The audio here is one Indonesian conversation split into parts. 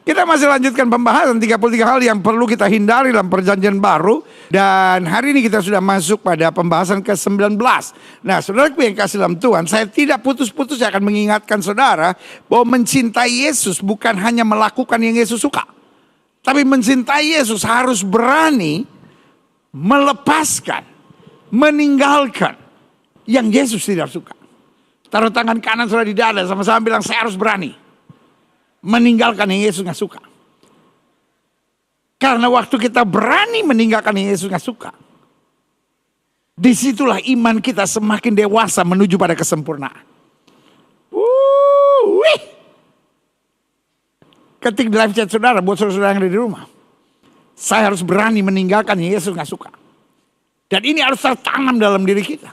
Kita masih lanjutkan pembahasan 33 hal yang perlu kita hindari dalam perjanjian baru. Dan hari ini kita sudah masuk pada pembahasan ke-19. Nah, saudaraku yang kasih dalam Tuhan, saya tidak putus-putus akan mengingatkan saudara bahwa mencintai Yesus bukan hanya melakukan yang Yesus suka. Tapi mencintai Yesus harus berani melepaskan, meninggalkan yang Yesus tidak suka. Taruh tangan kanan saudara di dada, sama-sama bilang, saya harus berani meninggalkan yang Yesus gak suka. Karena waktu kita berani meninggalkan yang Yesus gak suka, disitulah iman kita semakin dewasa menuju pada kesempurnaan. Ketik di live chat saudara, buat saudara yang ada di rumah, saya harus berani meninggalkan yang Yesus gak suka. Dan ini harus tertanam dalam diri kita.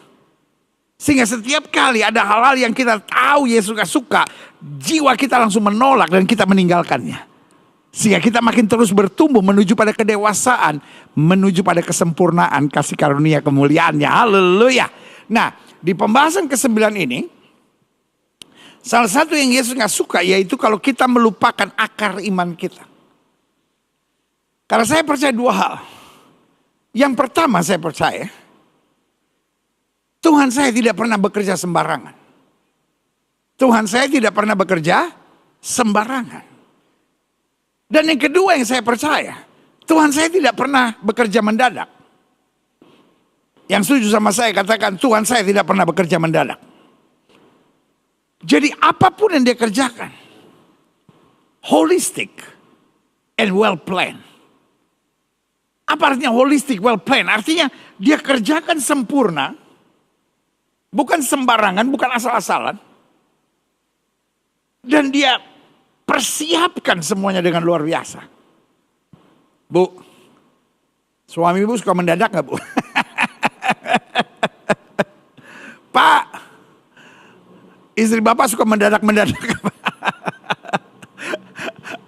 Sehingga setiap kali ada hal-hal yang kita tahu Yesus gak suka, jiwa kita langsung menolak dan kita meninggalkannya. Sehingga kita makin terus bertumbuh menuju pada kedewasaan, menuju pada kesempurnaan kasih karunia kemuliaannya. Haleluya. Nah, di pembahasan ke-9 ini, salah satu yang Yesus gak suka yaitu kalau kita melupakan akar iman kita. Karena saya percaya dua hal. Yang pertama saya percaya, Tuhan saya tidak pernah bekerja sembarangan. Tuhan saya tidak pernah bekerja sembarangan. Dan yang kedua yang saya percaya, Tuhan saya tidak pernah bekerja mendadak. Yang setuju sama saya katakan, Tuhan saya tidak pernah bekerja mendadak. Jadi apapun yang dia kerjakan, holistic and well planned. Apa artinya holistic well planned? Artinya dia kerjakan sempurna, bukan sembarangan, bukan asal-asalan. Dan dia persiapkan semuanya dengan luar biasa. Bu, suami ibu suka mendadak gak bu? Pak, istri bapak suka mendadak-mendadak.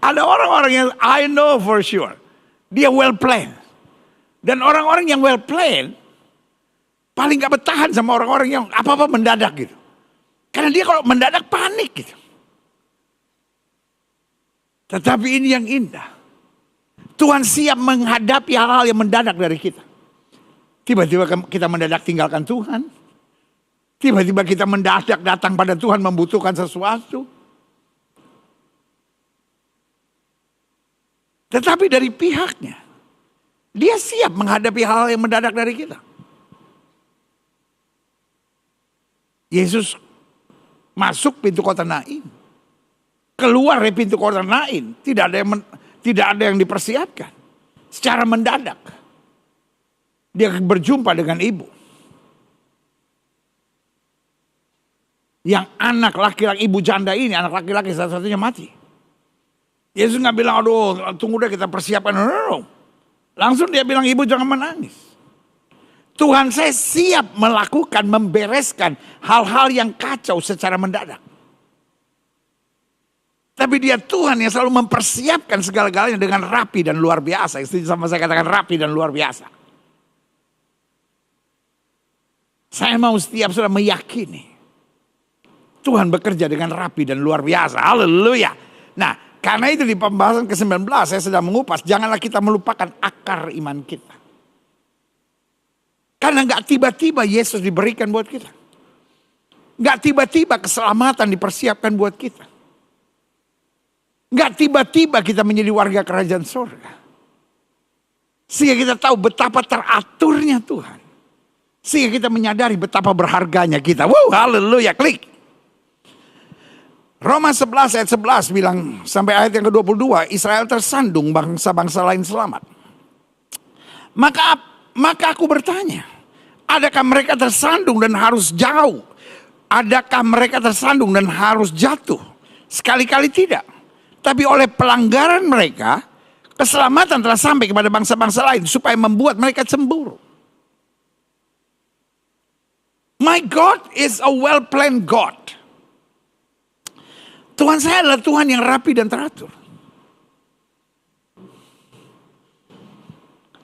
Ada orang-orang yang I know for sure, dia well planned. Dan orang-orang yang well planned paling gak bertahan sama orang-orang yang apa-apa mendadak gitu. Karena dia kalau mendadak panik gitu. Tetapi ini yang indah. Tuhan siap menghadapi hal-hal yang mendadak dari kita. Tiba-tiba kita mendadak tinggalkan Tuhan. Tiba-tiba kita mendadak datang pada Tuhan membutuhkan sesuatu. Tetapi dari pihaknya, dia siap menghadapi hal-hal yang mendadak dari kita. Yesus masuk pintu kota Nain, keluar dari pintu kota Nain, tidak ada yang dipersiapkan. Secara mendadak dia berjumpa dengan ibu yang anak laki-laki, ibu janda ini, anak laki-laki satu-satunya mati. Yesus nggak bilang, aduh tunggu deh kita persiapkan. No. Langsung dia bilang, ibu jangan menangis. Tuhan saya siap melakukan, membereskan hal-hal yang kacau secara mendadak. Tapi dia Tuhan yang selalu mempersiapkan segala-galanya dengan rapi dan luar biasa. Setuju sama saya katakan rapi dan luar biasa. Saya mau setiap saudara meyakini Tuhan bekerja dengan rapi dan luar biasa. Haleluya. Nah, karena itu di pembahasan ke-19 saya sedang mengupas, janganlah kita melupakan akar iman kita. Karena gak tiba-tiba Yesus diberikan buat kita. Gak tiba-tiba keselamatan dipersiapkan buat kita. Gak tiba-tiba kita menjadi warga kerajaan surga. Sehingga kita tahu betapa teraturnya Tuhan. Sehingga kita menyadari betapa berharganya kita. Wow, haleluya, klik. Roma 11 ayat 11 bilang sampai ayat yang ke-22, Israel tersandung, bangsa-bangsa lain selamat. Maka aku bertanya, adakah mereka tersandung dan harus jauh? Adakah mereka tersandung dan harus jatuh? Sekali-kali tidak. Tapi oleh pelanggaran mereka, keselamatan telah sampai kepada bangsa-bangsa lain supaya membuat mereka cemburu. My God is a well-planned God. Tuhan saya adalah Tuhan yang rapi dan teratur.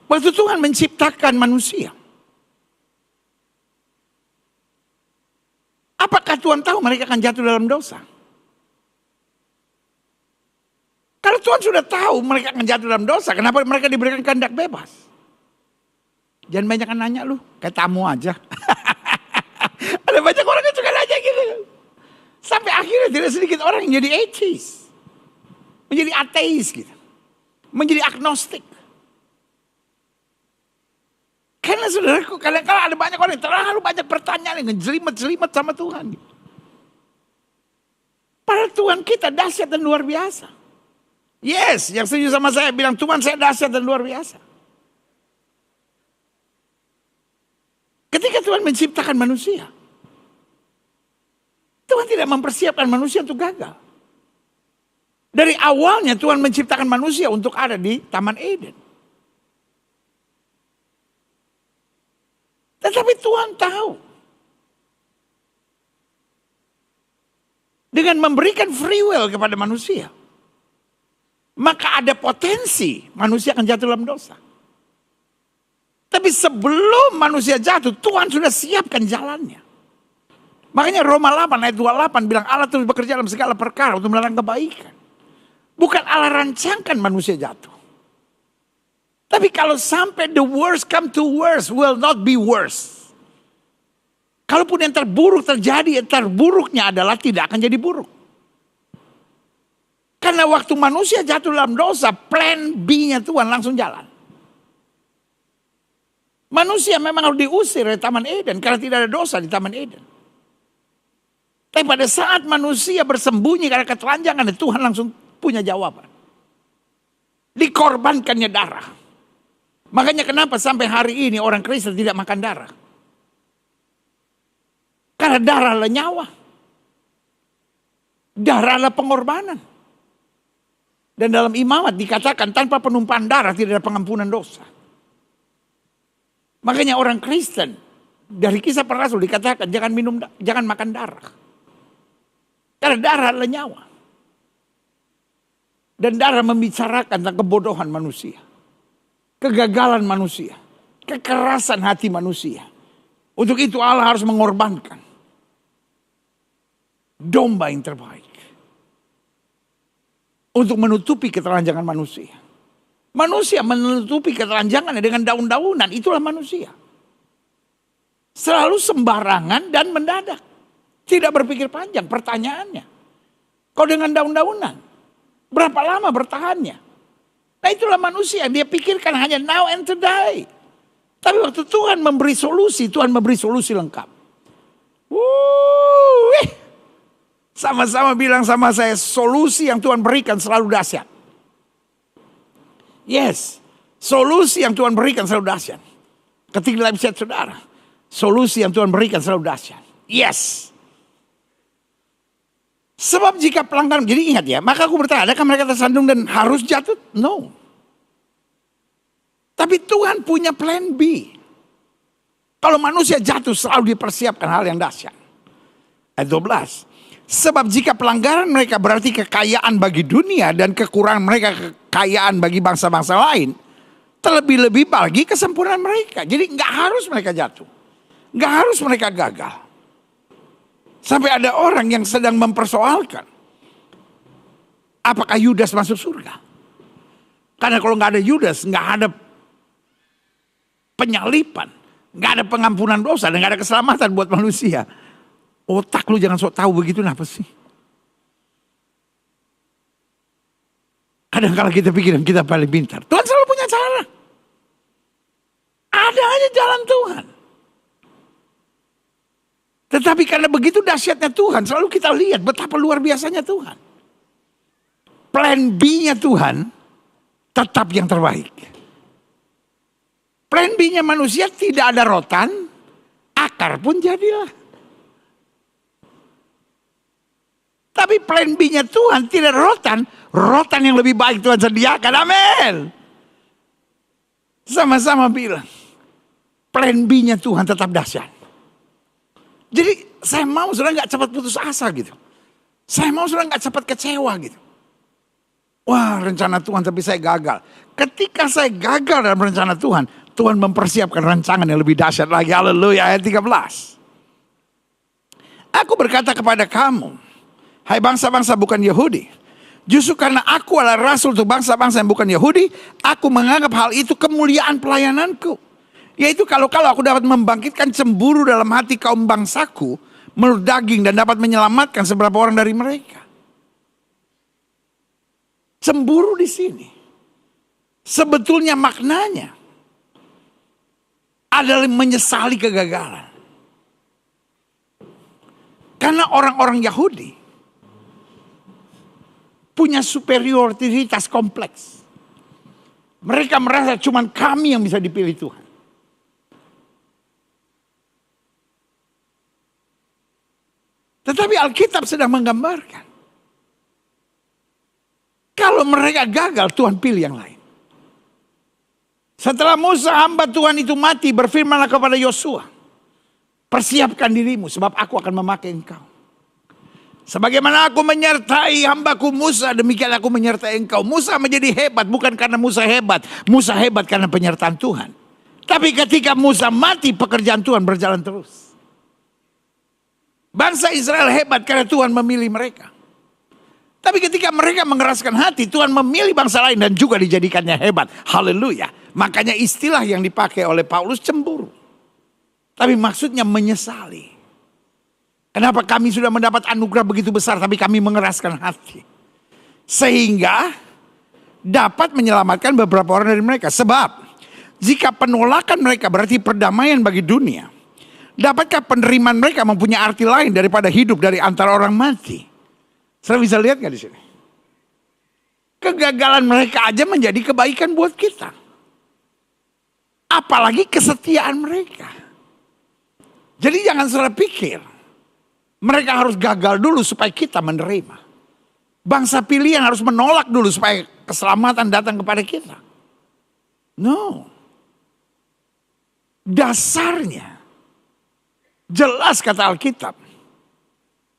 Waktu Tuhan menciptakan manusia, apakah Tuhan tahu mereka akan jatuh dalam dosa? Kalau Kalau Tuhan sudah tahu mereka akan jatuh dalam dosa, kenapa mereka diberikan kehendak bebas? Jangan banyak nanya lu, kayak tamu aja. Ada banyak orang yang suka nanya gitu. Sampai akhirnya tidak sedikit orang yang jadi atheist. Menjadi ateis gitu. Menjadi agnostik. Karena saudaraku, kadang-kadang ada banyak orang yang terlalu banyak pertanyaan yang ngejelimet-jelimet sama Tuhan. Padahal Tuhan kita dahsyat dan luar biasa. Yes, yang setuju sama saya bilang Tuhan saya dahsyat dan luar biasa. Ketika Tuhan menciptakan manusia, Tuhan tidak mempersiapkan manusia untuk gagal. Dari awalnya Tuhan menciptakan manusia untuk ada di Taman Eden. Tetapi Tuhan tahu. Dengan memberikan free will kepada manusia, maka ada potensi manusia akan jatuh dalam dosa. Tapi sebelum manusia jatuh, Tuhan sudah siapkan jalannya. Makanya Roma 8 ayat 28 bilang Allah terus bekerja dalam segala perkara untuk melarang kebaikan. Bukan Allah rancangkan manusia jatuh. Tapi kalau sampai the worst come to worst will not be worse. Kalaupun yang terburuk terjadi, yang terburuknya adalah tidak akan jadi buruk. Karena waktu manusia jatuh dalam dosa, plan B-nya Tuhan langsung jalan. Manusia memang harus diusir dari Taman Eden karena tidak ada dosa di Taman Eden. Tapi pada saat manusia bersembunyi karena ketelanjangan, Tuhan langsung punya jawaban. Dikorbankannya darah. Makanya kenapa sampai hari ini orang Kristen tidak makan darah? Karena darah adalah nyawa. Darah adalah pengorbanan. Dan dalam imamat dikatakan tanpa penumpahan darah tidak ada pengampunan dosa. Makanya orang Kristen dari Kisah Para Rasul dikatakan jangan makan darah. Karena darah adalah nyawa. Dan darah membicarakan tentang kebodohan manusia. Kegagalan manusia. Kekerasan hati manusia. Untuk itu Allah harus mengorbankan domba yang terbaik. Untuk menutupi ketelanjangan manusia. Manusia menutupi ketelanjangannya dengan daun-daunan. Itulah manusia. Selalu sembarangan dan mendadak. Tidak berpikir panjang pertanyaannya. Kau dengan daun-daunan. Berapa lama bertahannya? Nah itulah manusia. Dia pikirkan hanya now and today. Tapi waktu Tuhan memberi solusi. Tuhan memberi solusi lengkap. Sama-sama bilang sama saya. Solusi yang Tuhan berikan selalu dahsyat. Yes. Solusi yang Tuhan berikan selalu dahsyat. Ketik dalam chat saudara. Solusi yang Tuhan berikan selalu dahsyat. Yes. Sebab jika pelanggaran. Jadi ingat ya. Maka aku bertanya. Adakah mereka tersandung dan harus jatuh? No. Tapi Tuhan punya plan B. Kalau manusia jatuh selalu dipersiapkan hal yang dahsyat. Ayat 12. Sebab jika pelanggaran mereka berarti kekayaan bagi dunia dan kekurangan mereka kekayaan bagi bangsa-bangsa lain. Terlebih-lebih bagi kesempurnaan mereka. Jadi nggak harus mereka jatuh. Nggak harus mereka gagal. Sampai ada orang yang sedang mempersoalkan. Apakah Yudas masuk surga? Karena kalau nggak ada Yudas, nggak ada penyalipan. Nggak ada pengampunan dosa dan nggak ada keselamatan buat manusia. Otak lu jangan sok tahu begitu apa sih? Kadang-kadang kita pikiran kita paling pintar. Tuhan selalu punya cara. Ada aja jalan Tuhan. Tetapi karena begitu dahsyatnya Tuhan, selalu kita lihat betapa luar biasanya Tuhan. Plan B-nya Tuhan tetap yang terbaik. Plan B-nya manusia tidak ada rotan, akar pun jadilah. Tapi plan B-nya Tuhan tidak rotan. Rotan yang lebih baik Tuhan sediakan. Amin. Sama-sama bilang. Plan B-nya Tuhan tetap dahsyat. Jadi saya mau saudara gak cepat putus asa gitu. Saya mau saudara gak cepat kecewa gitu. Wah rencana Tuhan tapi saya gagal. Ketika saya gagal dalam rencana Tuhan. Tuhan mempersiapkan rancangan yang lebih dahsyat lagi. Haleluya ayat 13. Aku berkata kepada kamu. Hai bangsa-bangsa bukan Yahudi. Justru karena aku adalah rasul untuk bangsa-bangsa yang bukan Yahudi, aku menganggap hal itu kemuliaan pelayananku. Yaitu kalau aku dapat membangkitkan cemburu dalam hati kaum bangsaku menurut daging dan dapat menyelamatkan seberapa orang dari mereka. Cemburu di sini sebetulnya maknanya adalah menyesali kegagalan. Karena orang-orang Yahudi punya superioritas kompleks. Mereka merasa cuma kami yang bisa dipilih Tuhan. Tetapi Alkitab sedang menggambarkan, kalau mereka gagal, Tuhan pilih yang lain. Setelah Musa hamba Tuhan itu mati, berfirmanlah kepada Yosua, persiapkan dirimu sebab aku akan memakai engkau. Sebagaimana aku menyertai hambaku Musa, demikian aku menyertai engkau. Musa menjadi hebat bukan karena Musa hebat. Musa hebat karena penyertaan Tuhan. Tapi ketika Musa mati, pekerjaan Tuhan berjalan terus. Bangsa Israel hebat karena Tuhan memilih mereka. Tapi ketika mereka mengeraskan hati, Tuhan memilih bangsa lain dan juga dijadikannya hebat. Haleluya. Makanya istilah yang dipakai oleh Paulus cemburu. Tapi maksudnya menyesali. Kenapa kami sudah mendapat anugerah begitu besar tapi kami mengeraskan hati. Sehingga dapat menyelamatkan beberapa orang dari mereka. Sebab jika penolakan mereka berarti perdamaian bagi dunia. Dapatkah penerimaan mereka mempunyai arti lain daripada hidup dari antara orang mati? Saudara bisa lihat gak di sini? Kegagalan mereka aja menjadi kebaikan buat kita. Apalagi kesetiaan mereka. Jadi jangan saudara pikir mereka harus gagal dulu supaya kita menerima. Bangsa pilihan harus menolak dulu supaya keselamatan datang kepada kita. No. Dasarnya jelas kata Alkitab.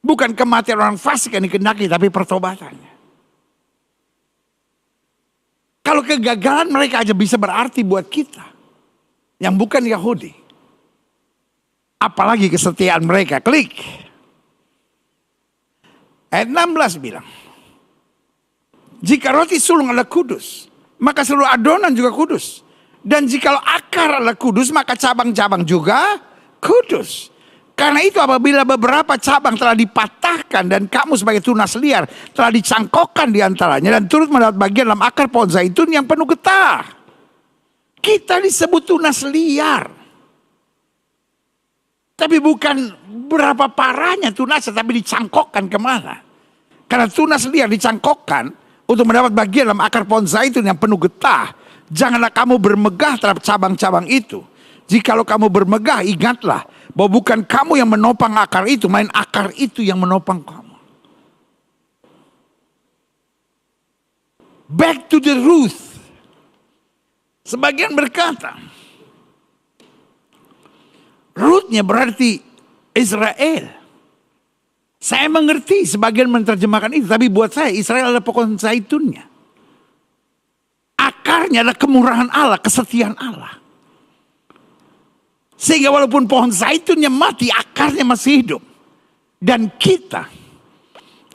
Bukan kematian orang fasik yang dikehendaki, tapi pertobatannya. Kalau kegagalan mereka aja bisa berarti buat kita yang bukan Yahudi. Apalagi kesetiaan mereka. Klik. Ayat 16 bilang, jika roti sulung adalah kudus, maka seluruh adonan juga kudus. Dan jikalau akar adalah kudus, maka cabang-cabang juga kudus. Karena itu apabila beberapa cabang telah dipatahkan dan kamu sebagai tunas liar telah dicangkokkan di antaranya dan turut mendapat bagian dalam akar pohon zaitun yang penuh getah. Kita disebut tunas liar. Tapi bukan berapa parahnya tunasnya, tapi dicangkokkan kemana. Karena tunas liar dicangkokkan untuk mendapat bagian dalam akar pohon zaitun yang penuh getah. Janganlah kamu bermegah terhadap cabang-cabang itu. Jikalau kamu bermegah, ingatlah bahwa bukan kamu yang menopang akar itu, main akar itu yang menopang kamu. Back to the root. Sebagian berkata, rootnya berarti Israel. Saya mengerti sebagian menerjemahkan itu, tapi buat saya Israel adalah pohon zaitunnya. Akarnya adalah kemurahan Allah, kesetiaan Allah. Sehingga walaupun pohon zaitunnya mati, akarnya masih hidup. Dan kita,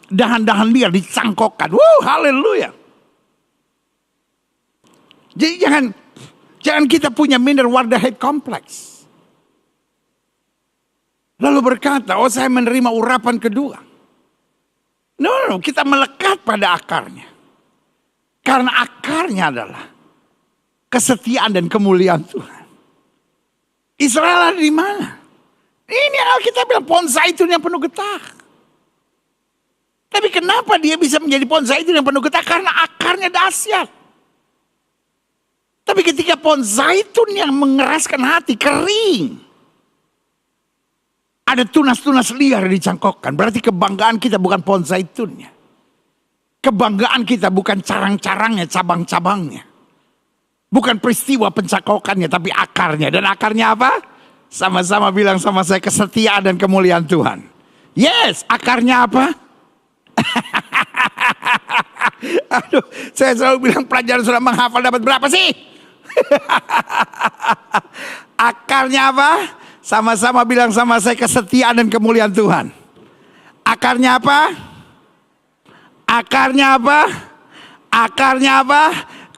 dahan-dahan liar dicangkokkan. Haleluya. Jadi jangan kita punya minder Wardahed kompleks. Lalu berkata, saya menerima urapan kedua. No, kita melekat pada akarnya. Karena akarnya adalah kesetiaan dan kemuliaan Tuhan. Israel ada di mana? Ini Alkitab bilang pohon zaitun yang penuh getah. Tapi kenapa dia bisa menjadi pohon zaitun yang penuh getah? Karena akarnya dahsyat. Tapi ketika pohon zaitun yang mengeraskan hati kering, ada tunas-tunas liar yang dicangkokkan. Berarti kebanggaan kita bukan pohon zaitunnya. Kebanggaan kita bukan carang-carangnya, cabang-cabangnya. Bukan peristiwa pencangkokannya, tapi akarnya. Dan akarnya apa? Sama-sama bilang sama saya, kesetiaan dan kemuliaan Tuhan. Yes, akarnya apa? Aduh, saya selalu bilang pelajaran sudah menghafal dapat berapa sih? Akarnya apa? Sama-sama bilang sama saya, kesetiaan dan kemuliaan Tuhan. Akarnya apa? Akarnya apa? Akarnya apa?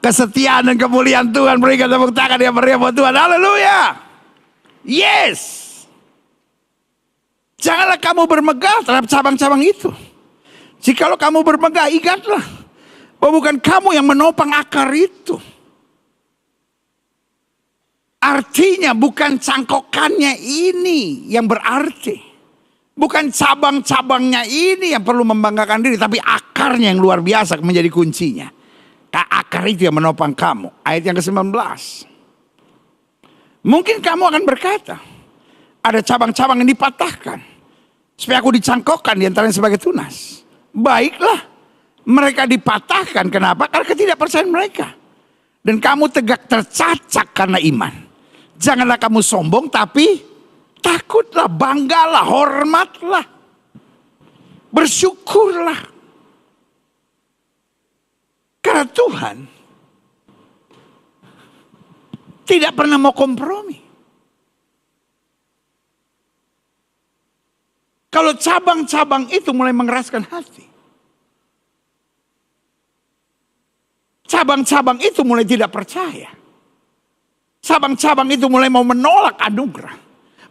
Kesetiaan dan kemuliaan Tuhan. Berikan tepuk tangan yang meriah buat Tuhan. Haleluya. Yes. Janganlah kamu bermegah terhadap cabang-cabang itu. Jikalau kamu bermegah, ingatlah bahwa bukan kamu yang menopang akar itu. Artinya bukan cangkokannya ini yang berarti. Bukan cabang-cabangnya ini yang perlu membanggakan diri. Tapi akarnya yang luar biasa menjadi kuncinya. Akar itu yang menopang kamu. Ayat yang ke-19. Mungkin kamu akan berkata, ada cabang-cabang yang dipatahkan, supaya aku dicangkokkan di antaranya sebagai tunas. Baiklah, mereka dipatahkan. Kenapa? Karena ketidakpercayaan mereka. Dan kamu tegak tercacak karena iman. Janganlah kamu sombong, tapi takutlah, banggalah, hormatlah, bersyukurlah. Karena Tuhan tidak pernah mau kompromi. Kalau cabang-cabang itu mulai mengeraskan hati, cabang-cabang itu mulai tidak percaya, cabang-cabang itu mulai mau menolak anugerah,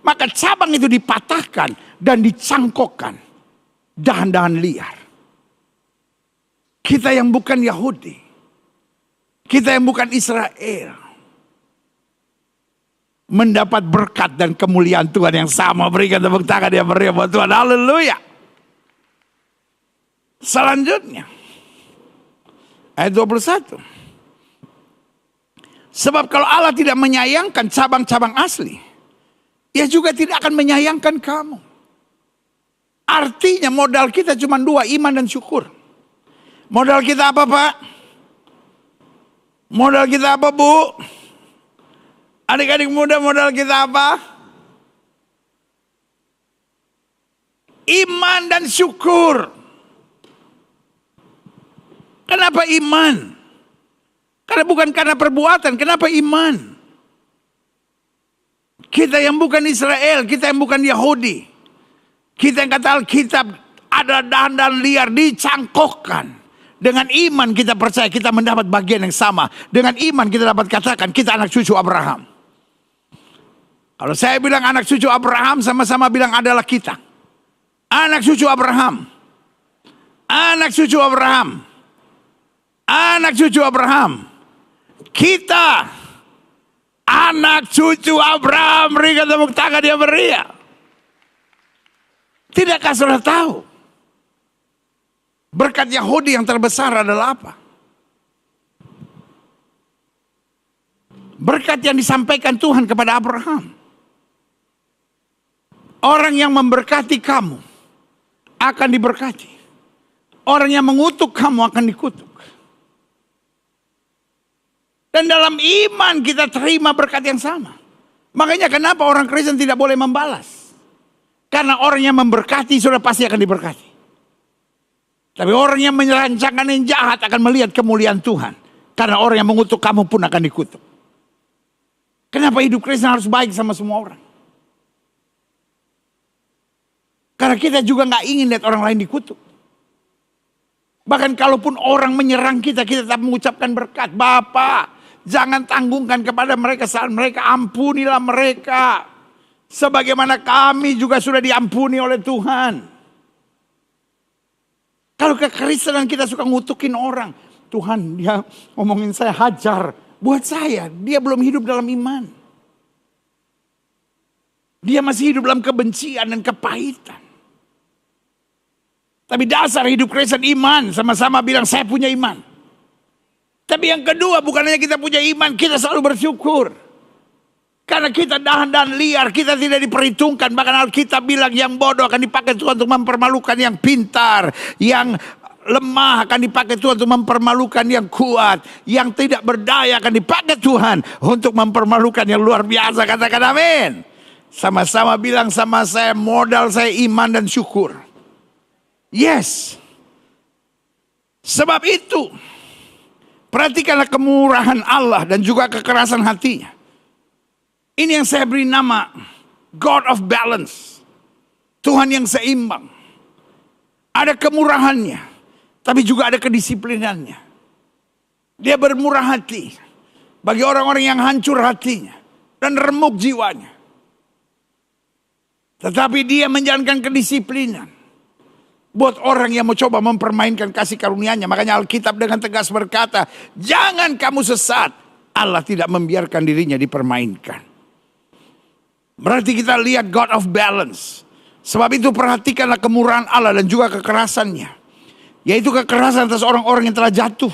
maka cabang itu dipatahkan dan dicangkokkan dahan-dahan liar. Kita yang bukan Yahudi, kita yang bukan Israel, mendapat berkat dan kemuliaan Tuhan yang sama. Berikan tepuk tangan yang meriah buat Tuhan. Haleluya. Selanjutnya, ayat 21. Sebab kalau Allah tidak menyayangkan cabang-cabang asli, Ia juga tidak akan menyayangkan kamu. Artinya modal kita cuma dua, iman dan syukur. Modal kita apa, Pak? Modal kita apa, Bu? Adik-adik muda, modal kita apa? Iman dan syukur. Kenapa iman? Karena bukan karena perbuatan. Kenapa iman? Kita yang bukan Israel, kita yang bukan Yahudi, kita yang kata Alkitab ada dahan-dahan liar dicangkokkan. Dengan iman kita percaya kita mendapat bagian yang sama. Dengan iman kita dapat katakan kita anak cucu Abraham. Kalau saya bilang anak cucu Abraham, sama-sama bilang adalah kita. Anak cucu Abraham. Anak cucu Abraham. Anak cucu Abraham. Kita anak cucu Abraham. Berikan tepuk tangan yang meriah. Tidakkah saudara tahu? Berkat Yahudi yang terbesar adalah apa? Berkat yang disampaikan Tuhan kepada Abraham. Orang yang memberkati kamu akan diberkati. Orang yang mengutuk kamu akan dikutuk. Dan dalam iman kita terima berkat yang sama. Makanya kenapa orang Kristen tidak boleh membalas? Karena orang yang memberkati sudah pasti akan diberkati. Tapi orang yang menyerancangkan yang jahat akan melihat kemuliaan Tuhan. Karena orang yang mengutuk kamu pun akan dikutuk. Kenapa hidup Kristen harus baik sama semua orang? Karena kita juga gak ingin lihat orang lain dikutuk. Bahkan kalaupun orang menyerang kita, kita tetap mengucapkan berkat. Bapa, jangan tanggungkan kepada mereka saat mereka, ampunilah mereka. Sebagaimana kami juga sudah diampuni oleh Tuhan. Kalau kekristenan kita suka ngutukin orang. Tuhan dia ngomongin saya hajar. Buat saya dia belum hidup dalam iman. Dia masih hidup dalam kebencian dan kepahitan. Tapi dasar hidup Kristen iman. Sama-sama bilang saya punya iman. Tapi yang kedua bukan hanya kita punya iman. Kita selalu bersyukur. Karena kita dahan-dahan liar, kita tidak diperhitungkan. Bahkan Alkitab bilang yang bodoh akan dipakai Tuhan untuk mempermalukan yang pintar. Yang lemah akan dipakai Tuhan untuk mempermalukan yang kuat. Yang tidak berdaya akan dipakai Tuhan untuk mempermalukan yang luar biasa. Katakan amin. Sama-sama bilang sama saya, modal saya iman dan syukur. Yes. Sebab itu, perhatikanlah kemurahan Allah dan juga kekerasan hatinya. Ini yang saya beri nama God of Balance. Tuhan yang seimbang. Ada kemurahannya. Tapi juga ada kedisiplinannya. Dia bermurah hati bagi orang-orang yang hancur hatinya dan remuk jiwanya. Tetapi dia menjalankan kedisiplinan buat orang yang mau coba mempermainkan kasih karunia-Nya. Makanya Alkitab dengan tegas berkata, jangan kamu sesat. Allah tidak membiarkan dirinya dipermainkan. Berarti kita lihat God of balance. Sebab itu perhatikanlah kemurahan Allah dan juga kekerasannya. Yaitu kekerasan atas orang-orang yang telah jatuh.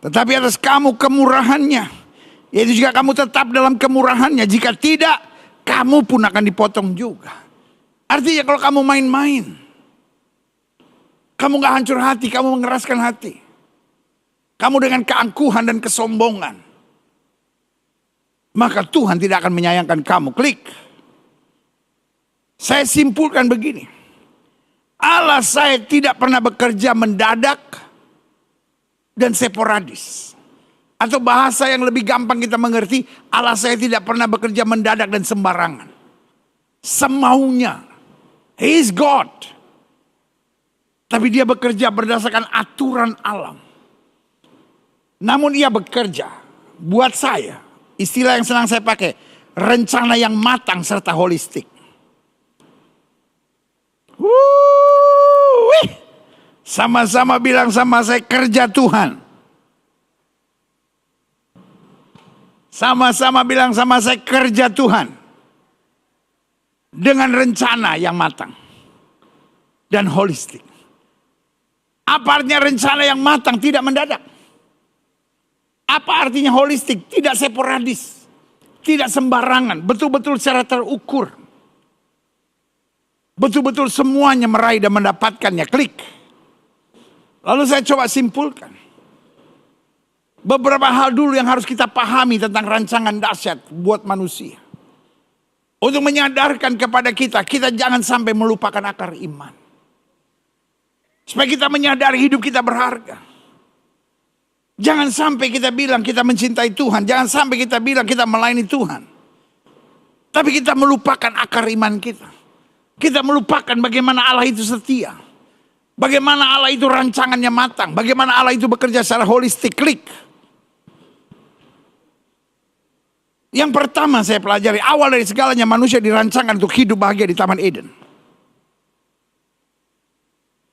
Tetapi atas kamu kemurahannya. Yaitu jika kamu tetap dalam kemurahannya. Jika tidak, kamu pun akan dipotong juga. Artinya kalau kamu main-main, kamu gak hancur hati, kamu mengeraskan hati. Kamu dengan keangkuhan dan kesombongan, maka Tuhan tidak akan menyayangkan kamu. Klik. Saya simpulkan begini. Allah saya tidak pernah bekerja mendadak dan sporadis. Atau bahasa yang lebih gampang kita mengerti, Allah saya tidak pernah bekerja mendadak dan sembarangan. Semaunya. He is God. Tapi dia bekerja berdasarkan aturan alam. Namun ia bekerja buat saya. Istilah yang senang saya pakai. Rencana yang matang serta holistik. Sama-sama bilang sama saya, kerja Tuhan. Sama-sama bilang sama saya, kerja Tuhan. Dengan rencana yang matang. Dan holistik. Apa artinya rencana yang matang? Tidak mendadak. Apa artinya holistik? Tidak sporadis. Tidak sembarangan. Betul-betul secara terukur. Betul-betul semuanya meraih dan mendapatkannya. Klik. Lalu saya coba simpulkan. Beberapa hal dulu yang harus kita pahami tentang rancangan dahsyat buat manusia. Untuk menyadarkan kepada kita, kita jangan sampai melupakan akar iman. Supaya kita menyadari hidup kita berharga. Jangan sampai kita bilang kita mencintai Tuhan. Jangan sampai kita bilang kita melayani Tuhan. Tapi kita melupakan akar iman kita. Kita melupakan bagaimana Allah itu setia. Bagaimana Allah itu rancangannya matang. Bagaimana Allah itu bekerja secara holistik. Klik. Yang pertama saya pelajari, awal dari segalanya manusia dirancangkan untuk hidup bahagia di Taman Eden.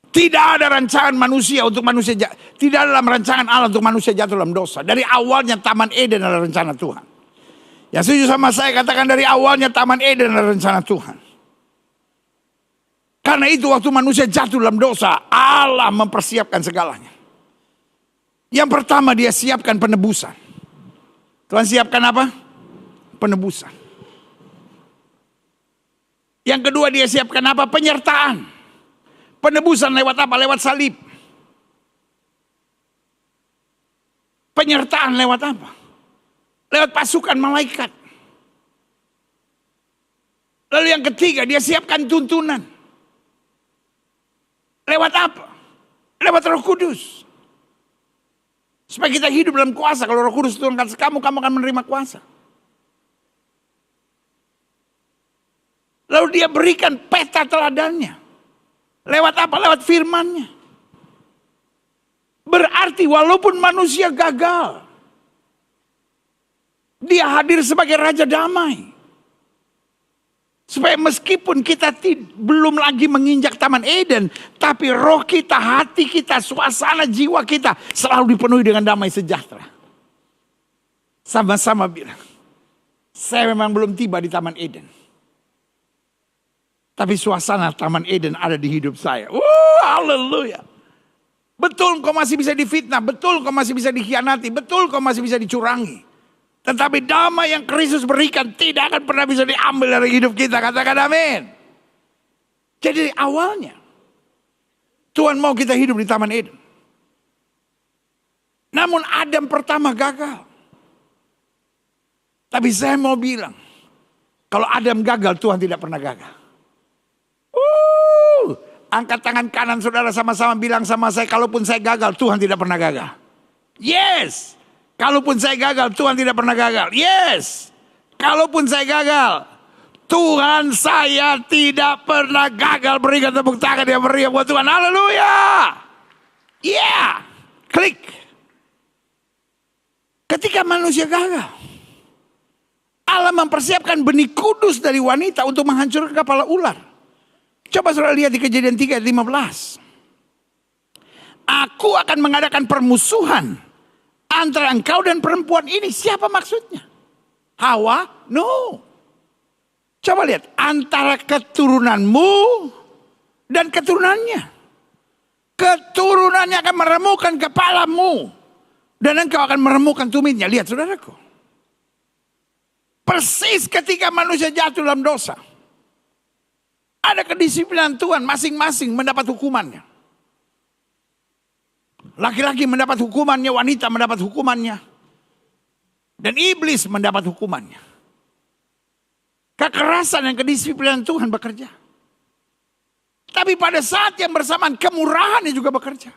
Tidak ada rancangan manusia untuk manusia, tidak ada dalam rancangan Allah untuk manusia jatuh dalam dosa. Dari awalnya Taman Eden adalah rencana Tuhan. Yang setuju sama saya katakan dari awalnya Taman Eden adalah rencana Tuhan. Karena itu waktu manusia jatuh dalam dosa, Allah mempersiapkan segalanya. Yang pertama dia siapkan penebusan. Tuhan siapkan apa? Penebusan. Yang kedua dia siapkan apa? Penyertaan. Penebusan lewat apa? Lewat salib. Penyertaan lewat apa? Lewat pasukan malaikat. Lalu yang ketiga dia siapkan tuntunan. Lewat apa? Lewat Roh Kudus. Supaya kita hidup dalam kuasa. Kalau Roh Kudus turunkan kamu akan menerima kuasa. Lalu dia berikan peta teladannya. Lewat apa? Lewat firman-Nya. Berarti walaupun manusia gagal, dia hadir sebagai Raja Damai. Supaya meskipun kita belum lagi menginjak Taman Eden, tapi roh kita, hati kita, suasana jiwa kita selalu dipenuhi dengan damai sejahtera. Sama-sama bilang, saya memang belum tiba di Taman Eden. Tapi suasana Taman Eden ada di hidup saya. Haleluya. Betul kau masih bisa difitnah. Betul kau masih bisa dikhianati. Betul kau masih bisa dicurangi. Tetapi damai yang Kristus berikan tidak akan pernah bisa diambil dari hidup kita. Katakan amin. Jadi awalnya Tuhan mau kita hidup di Taman Eden. Namun Adam pertama gagal. Tapi saya mau bilang, kalau Adam gagal, Tuhan tidak pernah gagal. Angkat tangan kanan saudara sama-sama bilang sama saya, kalaupun saya gagal, Tuhan tidak pernah gagal. Yes. Kalaupun saya gagal, Tuhan tidak pernah gagal. Yes. Kalaupun saya gagal, Tuhan saya tidak pernah gagal. Berikan tepuk tangan yang meriah buat Tuhan. Haleluya. Ya, klik. Ketika manusia gagal, Allah mempersiapkan benih kudus dari wanita untuk menghancurkan kepala ular. Coba saudara lihat di Kejadian 3 ayat 15. Aku akan mengadakan permusuhan antara engkau dan perempuan ini. Siapa maksudnya? Hawa? No. Coba lihat, antara keturunanmu dan keturunannya. Keturunannya akan meremukkan kepalamu. Dan engkau akan meremukkan tumitnya. Lihat saudaraku. Persis ketika manusia jatuh dalam dosa. Ada kedisiplinan Tuhan, masing-masing mendapat hukumannya. Laki-laki mendapat hukumannya, wanita mendapat hukumannya. Dan iblis mendapat hukumannya. Kekerasan dan kedisiplinan Tuhan bekerja. Tapi pada saat yang bersamaan kemurahannya juga bekerja.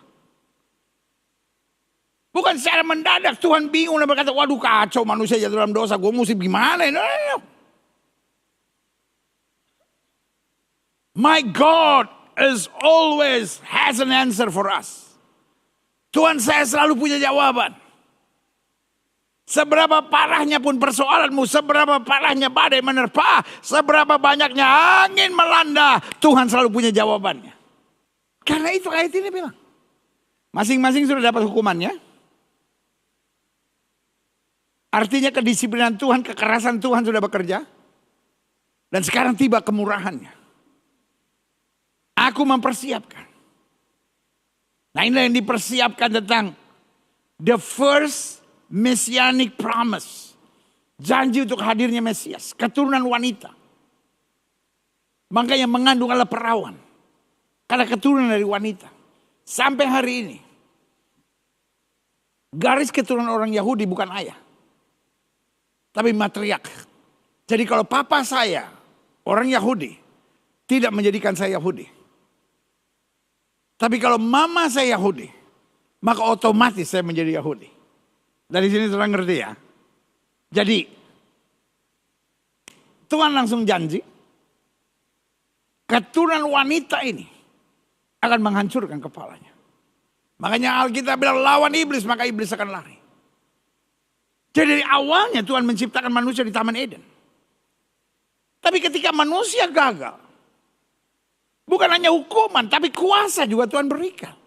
Bukan secara mendadak Tuhan bingung dan berkata, waduh kacau manusia jatuh dalam dosa, gue mesti gimana? No. My God is always has an answer for us. Tuhan saya selalu punya jawaban. Seberapa parahnya pun persoalanmu, seberapa parahnya badai menerpa, seberapa banyaknya angin melanda, Tuhan selalu punya jawabannya. Karena itu ayat ini bilang, masing-masing sudah dapat hukumannya. Artinya kedisiplinan Tuhan, kekerasan Tuhan sudah bekerja. Dan sekarang tiba kemurahannya. Aku mempersiapkan. Nah inilah yang dipersiapkan tentang the first Messianic promise. Janji untuk hadirnya Mesias. Keturunan wanita. Makanya mengandung adalah perawan. Karena keturunan dari wanita. Sampai hari ini. Garis keturunan orang Yahudi bukan ayah. Tapi matriark. Jadi kalau papa saya orang Yahudi. Tidak menjadikan saya Yahudi. Tapi kalau mama saya Yahudi. Maka otomatis saya menjadi Yahudi. Dari sini saudara ngerti ya. Jadi Tuhan langsung janji. Keturunan wanita ini akan menghancurkan kepalanya. Makanya Alkitab bilang lawan iblis maka iblis akan lari. Jadi dari awalnya Tuhan menciptakan manusia di Taman Eden. Tapi ketika manusia gagal. Bukan hanya hukuman tapi kuasa juga Tuhan berikan.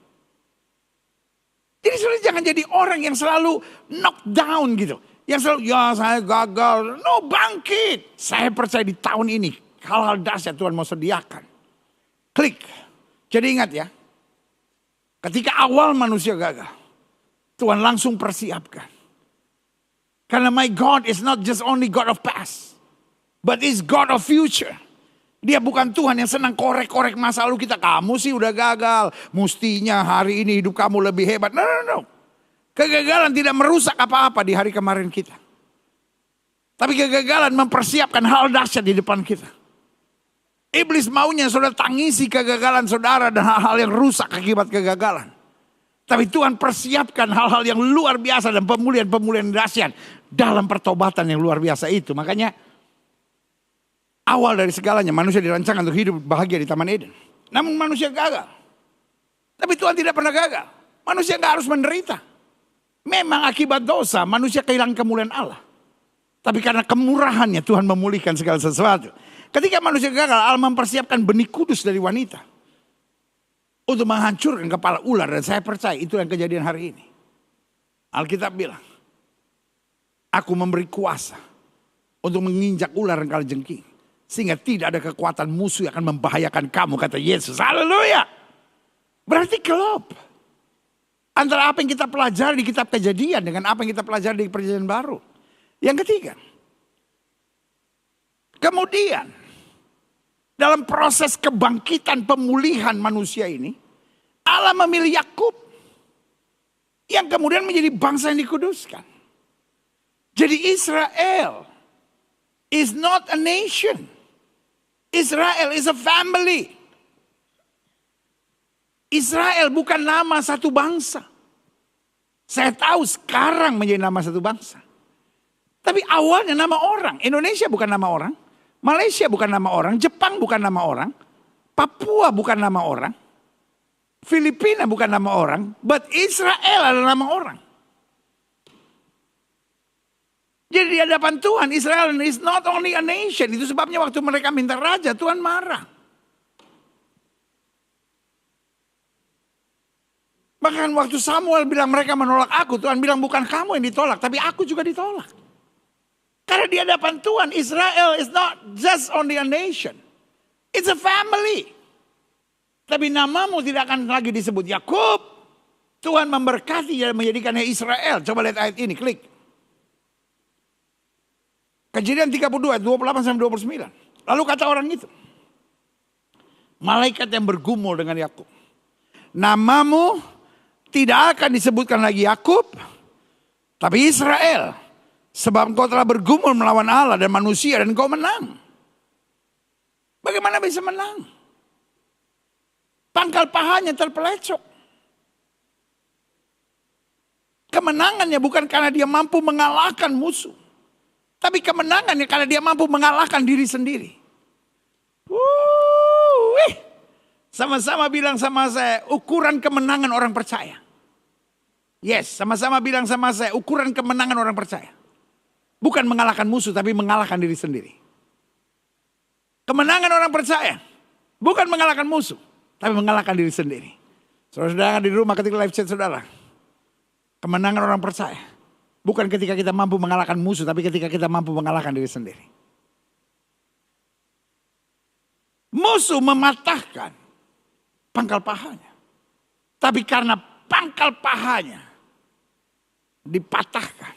Jadi saudara jangan jadi orang yang selalu knock down gitu. Yang selalu, ya saya gagal. No, bangkit. Saya percaya di tahun ini hal-hal dahsyat Tuhan mau sediakan. Klik. Jadi ingat ya. Ketika awal manusia gagal. Tuhan langsung persiapkan. Karena my God is not just only God of past. But is God of future. Dia bukan Tuhan yang senang korek-korek masa lalu kita. Kamu sih udah gagal. Mustinya hari ini hidup kamu lebih hebat. No. Kegagalan tidak merusak apa-apa di hari kemarin kita. Tapi kegagalan mempersiapkan hal dahsyat di depan kita. Iblis maunya saudara tangisi kegagalan saudara dan hal-hal yang rusak akibat kegagalan. Tapi Tuhan persiapkan hal-hal yang luar biasa dan pemulihan-pemulihan dahsyat dalam pertobatan yang luar biasa itu. Makanya awal dari segalanya manusia dirancangkan untuk hidup bahagia di Taman Eden. Namun manusia gagal. Tapi Tuhan tidak pernah gagal. Manusia gak harus menderita. Memang akibat dosa manusia kehilangan kemuliaan Allah. Tapi karena kemurahannya Tuhan memulihkan segala sesuatu. Ketika manusia gagal Allah mempersiapkan benih kudus dari wanita. Untuk menghancurkan kepala ular. Dan saya percaya itu yang kejadian hari ini. Alkitab bilang. Aku memberi kuasa. Untuk menginjak ular dan kalajengking. Sehingga tidak ada kekuatan musuh yang akan membahayakan kamu, kata Yesus. Haleluya. Berarti klop. Antara apa yang kita pelajari di kitab Kejadian dengan apa yang kita pelajari di Perjanjian Baru. Yang ketiga. Kemudian. Dalam proses kebangkitan pemulihan manusia ini. Allah memilih Yakub. Yang kemudian menjadi bangsa yang dikuduskan. Jadi Israel is not a nation. Israel is a family. Israel bukan nama satu bangsa. Saya tahu sekarang menjadi nama satu bangsa. Tapi awalnya nama orang. Indonesia bukan nama orang. Malaysia bukan nama orang. Jepang bukan nama orang. Papua bukan nama orang. Filipina bukan nama orang, but Israel adalah nama orang. Jadi di hadapan Tuhan, Israel is not only a nation. Itu sebabnya waktu mereka minta raja, Tuhan marah. Bahkan waktu Samuel bilang mereka menolak aku, Tuhan bilang bukan kamu yang ditolak, tapi aku juga ditolak. Karena di hadapan Tuhan, Israel is not just only a nation. It's a family. Tapi namamu tidak akan lagi disebut Yakub. Tuhan memberkati dan menjadikannya Israel. Coba lihat ayat ini, klik. Kejadian 32, 28-29. Lalu kata orang itu, malaikat yang bergumul dengan Yakub, namamu tidak akan disebutkan lagi Yakub, tapi Israel. Sebab engkau telah bergumul melawan Allah dan manusia dan engkau menang. Bagaimana bisa menang? Pangkal pahanya terpelecok. Kemenangannya bukan karena dia mampu mengalahkan musuh. Tapi kemenangannya karena dia mampu mengalahkan diri sendiri. Sama-sama bilang sama saya, ukuran kemenangan orang percaya. Yes, sama-sama bilang sama saya, ukuran kemenangan orang percaya. Bukan mengalahkan musuh, tapi mengalahkan diri sendiri. Kemenangan orang percaya, bukan mengalahkan musuh, tapi mengalahkan diri sendiri. Saudara-saudara di rumah ketika live chat saudara. Kemenangan orang percaya, bukan ketika kita mampu mengalahkan musuh, tapi ketika kita mampu mengalahkan diri sendiri. Musuh mematahkan pangkal pahanya. Tapi karena pangkal pahanya dipatahkan,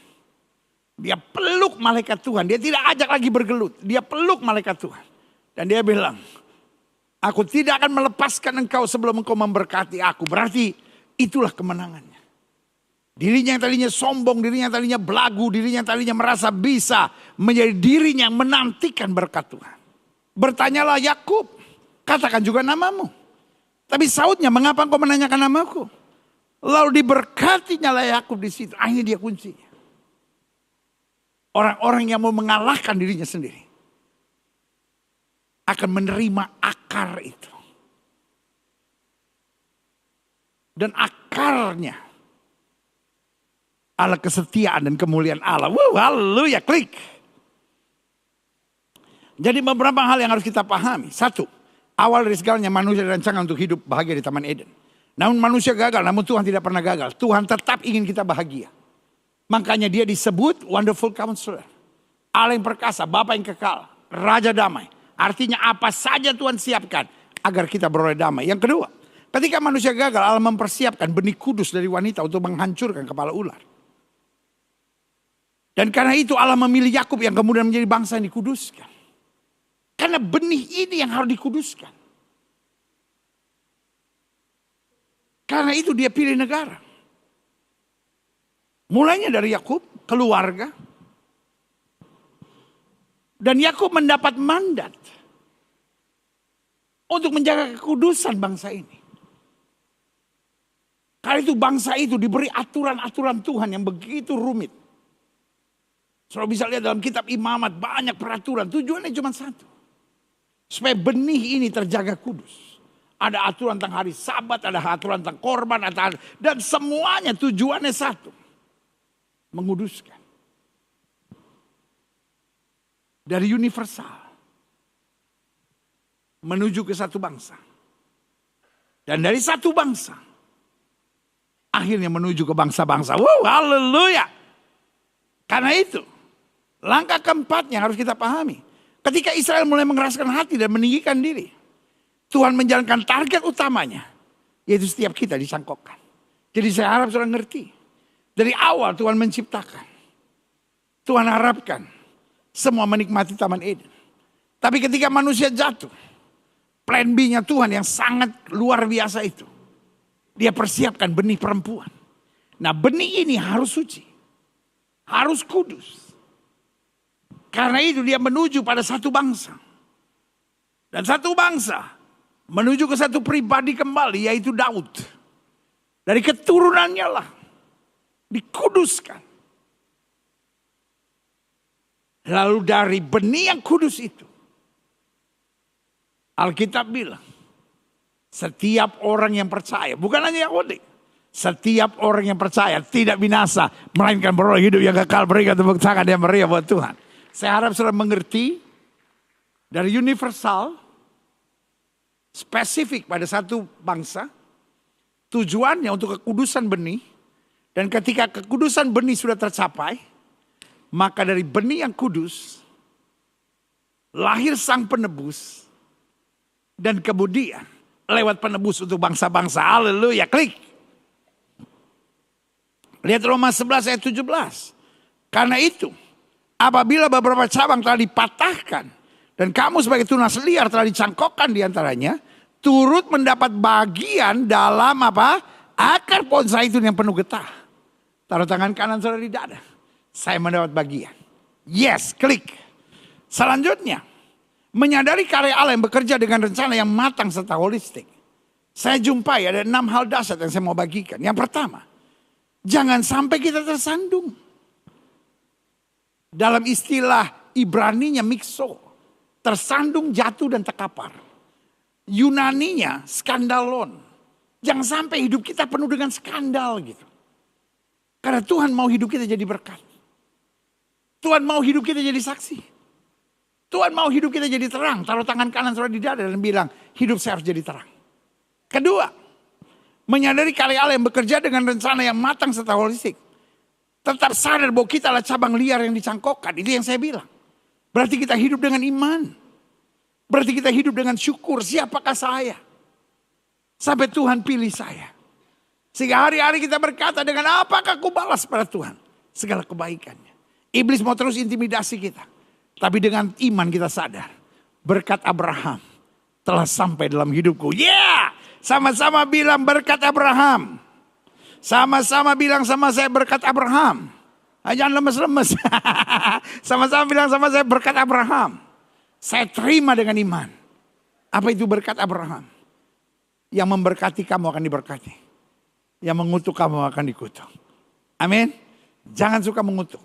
dia peluk malaikat Tuhan. Dia tidak ajak lagi bergelut. Dia peluk malaikat Tuhan. Dan dia bilang, aku tidak akan melepaskan engkau sebelum engkau memberkati aku. Berarti itulah kemenangannya. Dirinya yang tadinya sombong, dirinya yang tadinya belagu, dirinya yang tadinya merasa bisa, menjadi dirinya yang menantikan berkat Tuhan. Bertanyalah Yakub, katakan juga namamu. Tapi sautnya, mengapa engkau menanyakan namaku? Lalu diberkatinya lah Yakub di situ. Akhirnya dia kuncinya. Orang-orang yang mau mengalahkan dirinya sendiri akan menerima akar itu. Dan akarnya adalah kesetiaan dan kemuliaan Allah. Haleluya, klik. Jadi beberapa hal yang harus kita pahami. Satu, awal dari segalanya manusia dirancangkan untuk hidup bahagia di Taman Eden. Namun manusia gagal, namun Tuhan tidak pernah gagal. Tuhan tetap ingin kita bahagia. Makanya dia disebut Wonderful Counselor. Allah yang perkasa, Bapa yang kekal, Raja damai. Artinya apa saja Tuhan siapkan agar kita beroleh damai. Yang kedua, ketika manusia gagal, Allah mempersiapkan benih kudus dari wanita untuk menghancurkan kepala ular. Dan karena itu Allah memilih Yakub yang kemudian menjadi bangsa yang dikuduskan. Karena benih ini yang harus dikuduskan. Karena itu dia pilih negara. Mulainya dari Yakub, keluarga. Dan Yakub mendapat mandat untuk menjaga kekudusan bangsa ini. Karena itu bangsa itu diberi aturan-aturan Tuhan yang begitu rumit. Saudara bisa lihat dalam kitab Imamat banyak peraturan. Tujuannya cuma satu. Supaya benih ini terjaga kudus. Ada aturan tentang hari Sabat, ada aturan tentang korban, dan semuanya tujuannya satu. Menguduskan. Dari universal. Menuju ke satu bangsa. Dan dari satu bangsa. Akhirnya menuju ke bangsa-bangsa. Wow, haleluya. Karena itu. Langkah keempatnya harus kita pahami. Ketika Israel mulai mengeraskan hati dan meninggikan diri. Tuhan menjalankan target utamanya. Yaitu setiap kita disangkokkan. Jadi saya harap saudara ngerti. Dari awal Tuhan menciptakan. Tuhan harapkan. Semua menikmati Taman Eden. Tapi ketika manusia jatuh. Plan B-nya Tuhan yang sangat luar biasa itu. Dia persiapkan benih perempuan. Nah benih ini harus suci. Harus kudus. Karena itu dia menuju pada satu bangsa. Dan satu bangsa menuju ke satu pribadi kembali yaitu Daud. Dari keturunannya lah dikuduskan. Lalu dari benih yang kudus itu Alkitab bilang Setiap orang yang percaya, bukan hanya Yahudi. Setiap orang yang percaya tidak binasa, melainkan beroleh hidup yang kekal. Berikan tepuk tangan yang meriah buat Tuhan. Saya harap saudara mengerti dari universal, spesifik pada satu bangsa, tujuannya untuk kekudusan benih. Dan ketika kekudusan benih sudah tercapai, maka dari benih yang kudus, lahir sang penebus. Dan kemudian lewat penebus untuk bangsa-bangsa. Haleluya, klik. Lihat Roma 11 ayat 17. Karena itu, apabila beberapa cabang telah dipatahkan, dan kamu sebagai tunas liar telah dicangkokkan diantaranya, turut mendapat bagian dalam apa? Akar pohon zaitun yang penuh getah. Taruh tangan kanan saudara di dada. Saya mendapat bagian. Yes, klik. Selanjutnya, menyadari karya Allah yang bekerja dengan rencana yang matang serta holistik. Saya jumpai ada 6 hal dasar yang saya mau bagikan. Yang pertama, jangan sampai kita tersandung. Dalam istilah Ibraninya mikso. Tersandung, jatuh dan terkapar. Yunaninya skandalon. Jangan sampai hidup kita penuh dengan skandal gitu. Karena Tuhan mau hidup kita jadi berkat. Tuhan mau hidup kita jadi saksi. Tuhan mau hidup kita jadi terang. Taruh tangan kanan saudara di dada dan bilang, hidup saya harus jadi terang. Kedua, menyadari karya Allah yang bekerja dengan rencana yang matang serta holistik. Tetap sadar bahwa kita adalah cabang liar yang dicangkokkan. Itu yang saya bilang. Berarti kita hidup dengan iman. Berarti kita hidup dengan syukur. Siapakah saya? Sampai Tuhan pilih saya. Sehingga hari-hari kita berkata, dengan apakah aku balas pada Tuhan? Segala kebaikannya. Iblis mau terus intimidasi kita. Tapi dengan iman kita sadar. Berkat Abraham telah sampai dalam hidupku. Yeah! Sama-sama bilang berkat Abraham. Sama-sama bilang sama saya berkat Abraham. Jangan lemes-lemes. Sama-sama bilang sama saya berkat Abraham. Saya terima dengan iman. Apa itu berkat Abraham? Yang memberkati kamu akan diberkati. Yang mengutuk kamu akan dikutuk. Amin. Jangan suka mengutuk.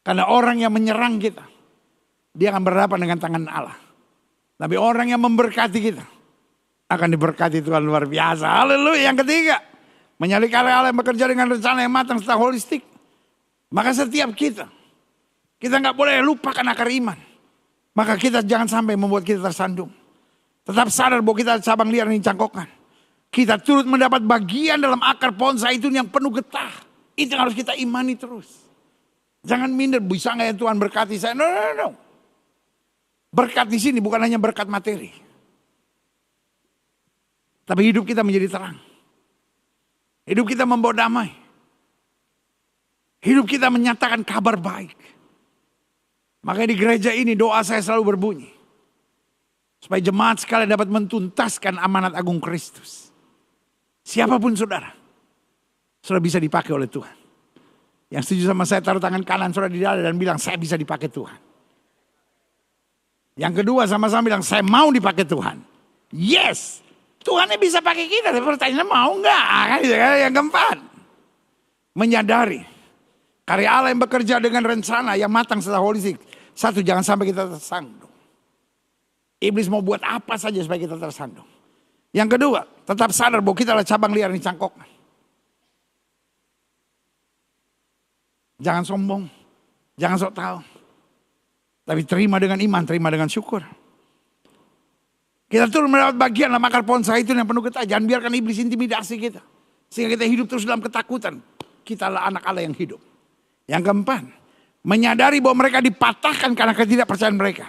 Karena orang yang menyerang kita, dia akan berhadapan dengan tangan Allah. Tapi orang yang memberkati kita, akan diberkati Tuhan luar biasa. Haleluya. Yang ketiga, menyadari karya Allah yang bekerja dengan rencana yang matang serta holistik. Maka setiap kita nggak boleh lupakan akar iman. Maka kita jangan sampai membuat kita tersandung. Tetap sadar bahwa kita cabang liar yang dicangkokkan. Kita turut mendapat bagian dalam akar pohon zaitun yang penuh getah. Itu yang harus kita imani terus. Jangan minder, bisa nggak ya Tuhan berkati saya? No. Berkat di sini bukan hanya berkat materi. Tapi hidup kita menjadi terang. Hidup kita membawa damai. Hidup kita menyatakan kabar baik. Makanya di gereja ini doa saya selalu berbunyi. Supaya jemaat sekalian dapat mentuntaskan amanat agung Kristus. Siapapun saudara. Saudara bisa dipakai oleh Tuhan. Yang setuju sama saya taruh tangan kanan saudara di dada dan bilang saya bisa dipakai Tuhan. Yang kedua sama-sama bilang saya mau dipakai Tuhan. Yes. Tuhannya bisa pakai kita. Tapi pertanyaannya mau enggak? Yang keempat. Menyadari. Karya Allah yang bekerja dengan rencana yang matang setelah holistik. Satu, jangan sampai kita tersandung. Iblis mau buat apa saja supaya kita tersandung. Yang kedua, tetap sadar bahwa kita adalah cabang liar yang dicangkokkan. Jangan sombong. Jangan sok tahu. Tapi terima dengan iman, terima dengan syukur. Kita turun mendapat bagian dalam akar pohon zaitun yang penuh getah. Jangan biarkan iblis intimidasi kita. Sehingga kita hidup terus dalam ketakutan. Kita adalah anak Allah yang hidup. Yang keempat, menyadari bahwa mereka dipatahkan karena ketidakpercayaan mereka.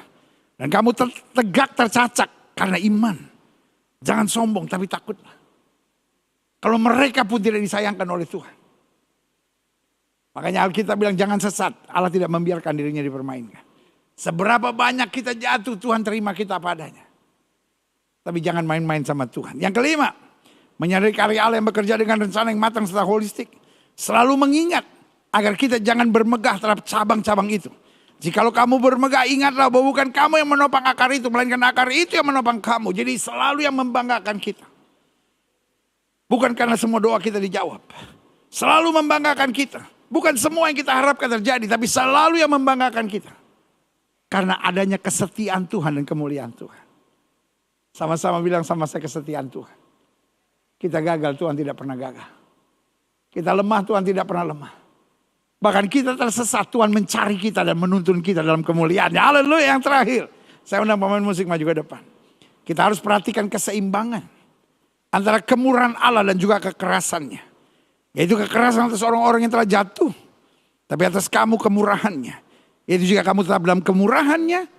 Dan kamu tegak tercacak karena iman. Jangan sombong tapi takutlah. Kalau mereka pun tidak disayangkan oleh Tuhan. Makanya Alkitab bilang jangan sesat. Allah tidak membiarkan dirinya dipermainkan. Seberapa banyak kita jatuh, Tuhan terima kita padanya. Tapi jangan main-main sama Tuhan. Yang kelima, menyadari karya Allah yang bekerja dengan rencana yang matang serta holistik. Selalu mengingat agar kita jangan bermegah terhadap cabang-cabang itu. Jikalau kamu bermegah, ingatlah bahwa bukan kamu yang menopang akar itu, melainkan akar itu yang menopang kamu. Jadi selalu yang membanggakan kita. Bukan karena semua doa kita dijawab. Selalu membanggakan kita. Bukan semua yang kita harapkan terjadi, tapi selalu yang membanggakan kita. Karena adanya kesetiaan Tuhan dan kemuliaan Tuhan. Sama-sama bilang sama saya, kesetiaan Tuhan. Kita gagal, Tuhan tidak pernah gagal. Kita lemah, Tuhan tidak pernah lemah. Bahkan kita tersesat, Tuhan mencari kita dan menuntun kita dalam kemuliaan. Haleluya. Yang terakhir, saya undang pemain musik maju ke depan. Kita harus perhatikan keseimbangan antara kemurahan Allah dan juga kekerasannya. Yaitu kekerasan atas orang-orang yang telah jatuh. Tapi atas kamu kemurahannya. Yaitu jika kamu tetap dalam kemurahannya.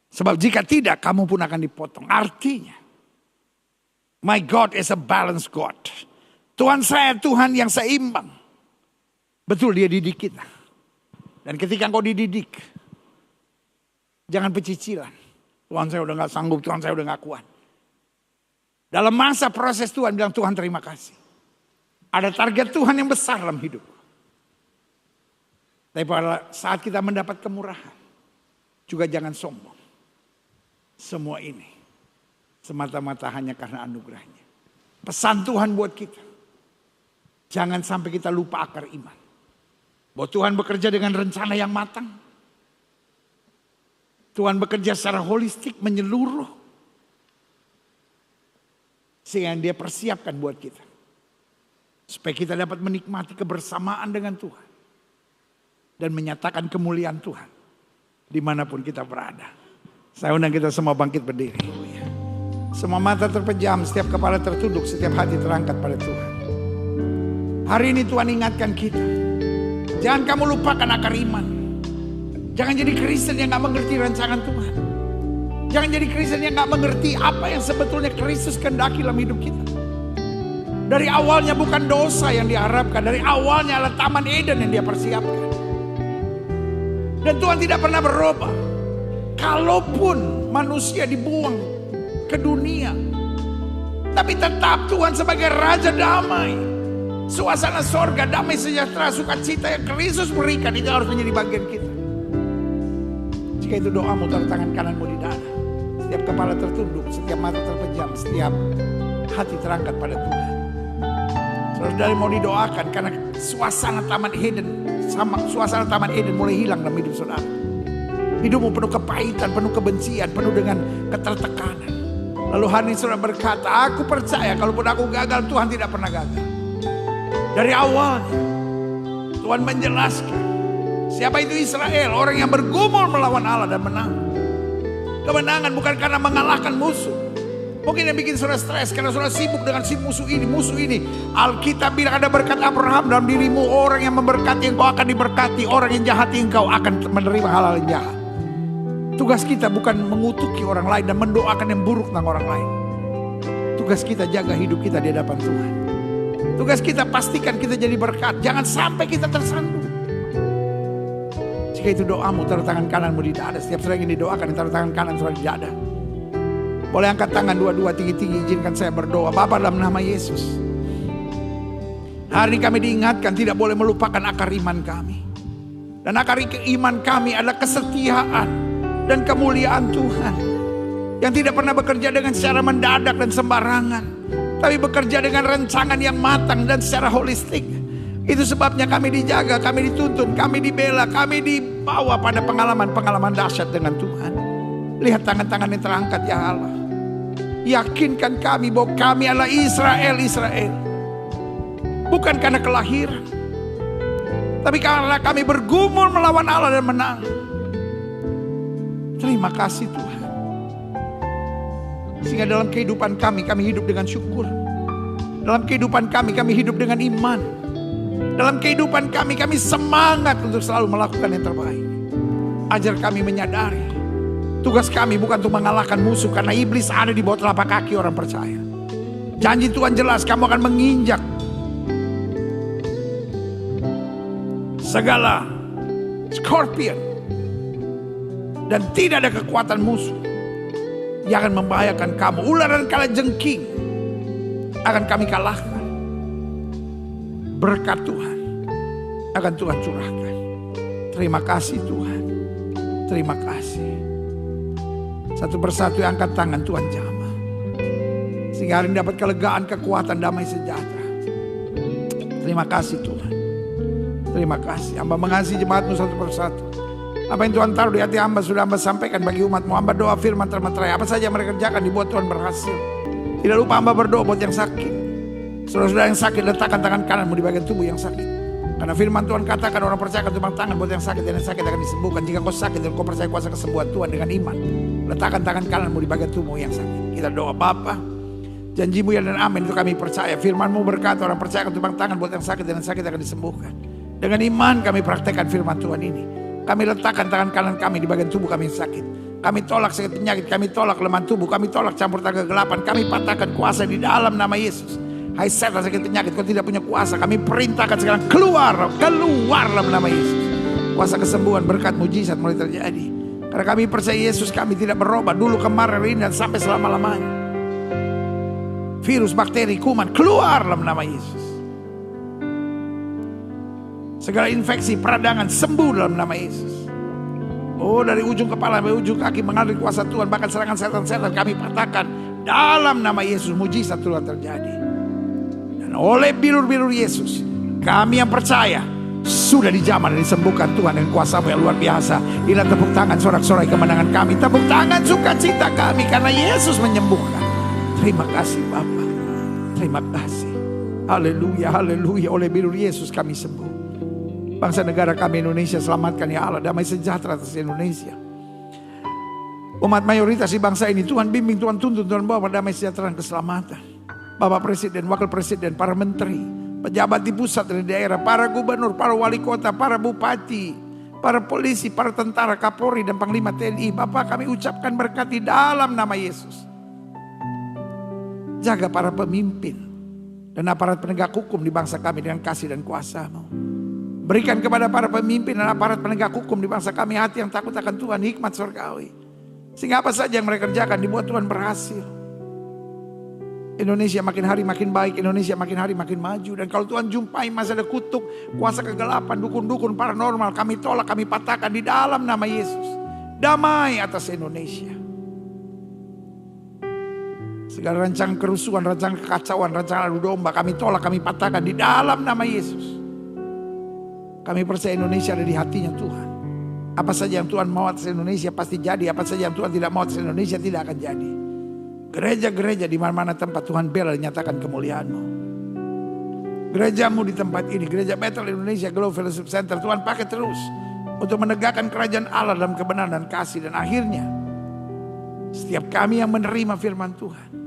Sebab jika tidak, kamu pun akan dipotong. Artinya, my God is a balanced God. Tuhan saya Tuhan yang seimbang. Betul, dia didik kita. Dan ketika engkau dididik, jangan pecicilan. Tuhan saya udah gak sanggup, Tuhan saya udah gak kuat. Dalam masa proses Tuhan bilang, Tuhan terima kasih. Ada target Tuhan yang besar dalam hidup. Tapi pada saat kita mendapat kemurahan, juga jangan sombong. Semua ini semata-mata hanya karena anugerahnya. Pesan Tuhan buat kita. Jangan sampai kita lupa akar iman. Bahwa Tuhan bekerja dengan rencana yang matang. Tuhan bekerja secara holistik, menyeluruh. Sehingga dia persiapkan buat kita. Supaya kita dapat menikmati kebersamaan dengan Tuhan. Dan menyatakan kemuliaan Tuhan. Dimanapun kita berada. Saya undang kita semua bangkit berdiri. Semua mata terpejam, setiap kepala tertunduk, setiap hati terangkat pada Tuhan. Hari ini Tuhan ingatkan kita. Jangan kamu lupakan akar iman. Jangan jadi Kristen yang gak mengerti rancangan Tuhan. Jangan jadi Kristen yang gak mengerti apa yang sebetulnya Kristus kehendaki dalam hidup kita. Dari awalnya bukan dosa yang diharapkan. Dari awalnya adalah Taman Eden yang dia persiapkan. Dan Tuhan tidak pernah berubah. Kalaupun manusia dibuang ke dunia, tapi tetap Tuhan sebagai Raja damai. Suasana sorga, damai sejahtera, sukacita yang Kristus berikan, itu harus menjadi bagian kita. Jika itu doamu, taruh tangan kananmu di dada. Setiap kepala tertunduk, setiap mata terpejam, setiap hati terangkat pada Tuhan. Saudara mau didoakan karena suasana Taman Eden mulai hilang dalam hidup saudara. Hidupmu penuh kepahitan, penuh kebencian, penuh dengan ketertekanan. Lalu hari ini saudara berkata, aku percaya kalaupun aku gagal, Tuhan tidak pernah gagal. Dari awalnya Tuhan menjelaskan siapa itu Israel, orang yang bergumul melawan Allah dan menang. Kemenangan bukan karena mengalahkan musuh. Mungkin yang bikin saudara stres karena saudara sibuk dengan si musuh ini. Alkitab bilang ada berkat Abraham dalam dirimu. Orang yang memberkati engkau akan diberkati. Orang yang jahati engkau akan menerima hal-hal yang jahat. Tugas kita bukan mengutuki orang lain dan mendoakan yang buruk tentang orang lain. Tugas kita jaga hidup kita di hadapan Tuhan. Tugas kita pastikan kita jadi berkat. Jangan sampai kita tersandung. Jika itu doamu, taruh tangan kananmu di dada. Setiap saudara ingin didoakan, taruh tangan kanan saudara di dada. Boleh angkat tangan dua-dua tinggi-tinggi. Izinkan saya berdoa. Bapa, dalam nama Yesus, hari ini kami diingatkan tidak boleh melupakan akar iman kami. Dan akar iman kami adalah kesetiaan dan kemuliaan Tuhan. Yang tidak pernah bekerja dengan secara mendadak dan sembarangan. Tapi bekerja dengan rancangan yang matang dan secara holistik. Itu sebabnya kami dijaga, kami dituntun, kami dibela, kami dibawa pada pengalaman-pengalaman dahsyat dengan Tuhan. Lihat tangan-tangan yang terangkat ya Allah. Yakinkan kami bahwa kami adalah Israel. Bukan karena kelahiran. Tapi karena kami bergumul melawan Allah dan menang. Terima kasih Tuhan. Sehingga dalam kehidupan kami hidup dengan syukur. Dalam kehidupan kami hidup dengan iman. Dalam kehidupan kami semangat untuk selalu melakukan yang terbaik. Ajar kami menyadari tugas kami bukan untuk mengalahkan musuh, karena iblis ada di bawah telapak kaki orang percaya. Janji Tuhan jelas, kamu akan menginjak segala scorpion. Dan tidak ada kekuatan musuh yang akan membahayakan kamu. Ular dan kalajengking akan kami kalahkan. Berkat Tuhan akan Tuhan curahkan. Terima kasih Tuhan. Terima kasih. Satu persatu yang angkat tangan Tuhan jamah. Sehingga hari ini dapat kelegaan, kekuatan, damai sejahtera. Terima kasih Tuhan. Terima kasih. Hamba mengasihi jemaatmu satu persatu. Apa yang Tuhan taruh di hati hamba sudah hamba sampaikan bagi umat-Mu. Hamba doa firman termaterai. Apa saja yang mereka kerjakan dibuat Tuhan berhasil. Tidak lupa hamba berdoa buat yang sakit. Saudara-saudara yang sakit, letakkan tangan kananmu di bagian tubuh yang sakit. Karena firman Tuhan katakan orang percaya akan tumpang tangan buat yang sakit, dan yang sakit akan disembuhkan. Jika kau sakit dan kau percaya kuasa kesembuhan Tuhan dengan iman, letakkan tangan kananmu di bagian tubuh yang sakit. Kita doa, Bapa, janji-Mu ya dan amin itu kami percaya. Firman-Mu berkata orang percaya akan tumpang tangan buat yang sakit, dan yang sakit akan disembuhkan. Dengan iman kami praktekkan firman Tuhan ini. Kami letakkan tangan kanan kami di bagian tubuh kami yang sakit. Kami tolak sakit penyakit, kami tolak kelemahan tubuh, kami tolak campur tangan kegelapan. Kami patahkan kuasa di dalam nama Yesus. Hai setan sakit penyakit, kau tidak punya kuasa. Kami perintahkan sekarang keluar dalam nama Yesus. Kuasa kesembuhan, berkat, mujizat mulai terjadi. Karena kami percaya Yesus kami tidak berubah dulu, kemarin, hari ini, dan sampai selama-lamanya. Virus, bakteri, kuman keluar dalam nama Yesus. Segala infeksi, peradangan sembuh dalam nama Yesus. Oh, dari ujung kepala sampai ujung kaki mengalir kuasa Tuhan. Bahkan serangan setan-setan kami patahkan dalam nama Yesus. Mujizat Tuhan terjadi. Dan oleh bilur-bilur Yesus, kami yang percaya sudah dijamah dan disembuhkan Tuhan dengan kuasa-Mu yang luar biasa. Inilah tepuk tangan sorak-sorai kemenangan kami. Tepuk tangan sukacita kami karena Yesus menyembuhkan. Terima kasih Bapa. Terima kasih. Haleluya, haleluya. Oleh bilur Yesus kami sembuh. Bangsa negara kami Indonesia selamatkan ya Allah. Damai sejahtera atas Indonesia. Umat mayoritas di bangsa ini Tuhan bimbing, Tuhan tuntun, Tuhan bawa damai sejahtera dan keselamatan. Bapak Presiden, Wakil Presiden, para menteri, pejabat di pusat dan di daerah, para gubernur, para wali kota, para bupati, para polisi, para tentara, Kapolri dan Panglima TNI. Bapak kami ucapkan berkat di dalam nama Yesus. Jaga para pemimpin dan aparat penegak hukum di bangsa kami dengan kasih dan kuasa-Mu. Berikan kepada para pemimpin dan aparat penegak hukum di bangsa kami hati yang takut akan Tuhan, hikmat surgawi. Sehingga apa saja yang mereka kerjakan dibuat Tuhan berhasil. Indonesia makin hari makin baik, Indonesia makin hari makin maju. Dan kalau Tuhan jumpai masih ada kutuk, kuasa kegelapan, dukun-dukun paranormal, kami tolak, kami patahkan di dalam nama Yesus. Damai atas Indonesia. Segala rancangan kerusuhan, rancangan kekacauan, rancangan adu domba, kami tolak, kami patahkan di dalam nama Yesus. Kami percaya Indonesia ada di hatinya Tuhan. Apa saja yang Tuhan mau atas Indonesia pasti jadi. Apa saja yang Tuhan tidak mau atas Indonesia tidak akan jadi. Gereja-gereja di mana-mana tempat Tuhan bela dan nyatakan kemuliaan-Mu. Gerejamu di tempat ini, Gereja Bethel Indonesia Global Fellowship Center, Tuhan pakai terus untuk menegakkan kerajaan Allah dalam kebenaran dan kasih. Dan akhirnya setiap kami yang menerima firman Tuhan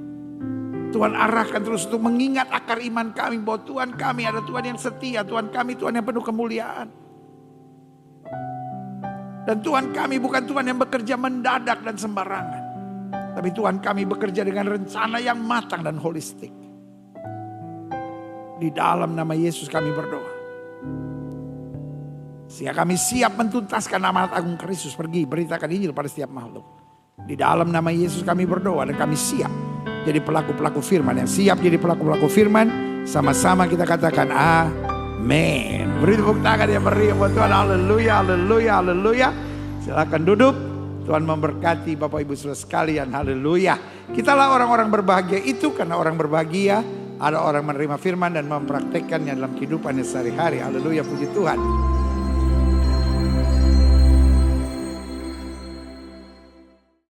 arahkan terus untuk mengingat akar iman kami bahwa Tuhan kami adalah Tuhan yang setia, Tuhan kami Tuhan yang penuh kemuliaan. Dan Tuhan kami bukan Tuhan yang bekerja mendadak dan sembarangan. Tapi Tuhan kami bekerja dengan rencana yang matang dan holistik. Di dalam nama Yesus kami berdoa. Sehingga kami siap mentuntaskan amanat agung Kristus, pergi beritakan Injil pada setiap makhluk. Di dalam nama Yesus kami berdoa dan kami siap jadi pelaku-pelaku firman. Yang siap jadi pelaku-pelaku firman, sama-sama kita katakan amin. Beri tepuk tangan yang meriah buat Tuhan. Haleluya, haleluya, haleluya. Silakan duduk. Tuhan memberkati Bapak Ibu Saudara sekalian. Haleluya. Kitalah orang-orang berbahagia itu, karena orang berbahagia ada orang menerima firman dan mempraktekkannya dalam kehidupannya sehari-hari. Haleluya, puji Tuhan.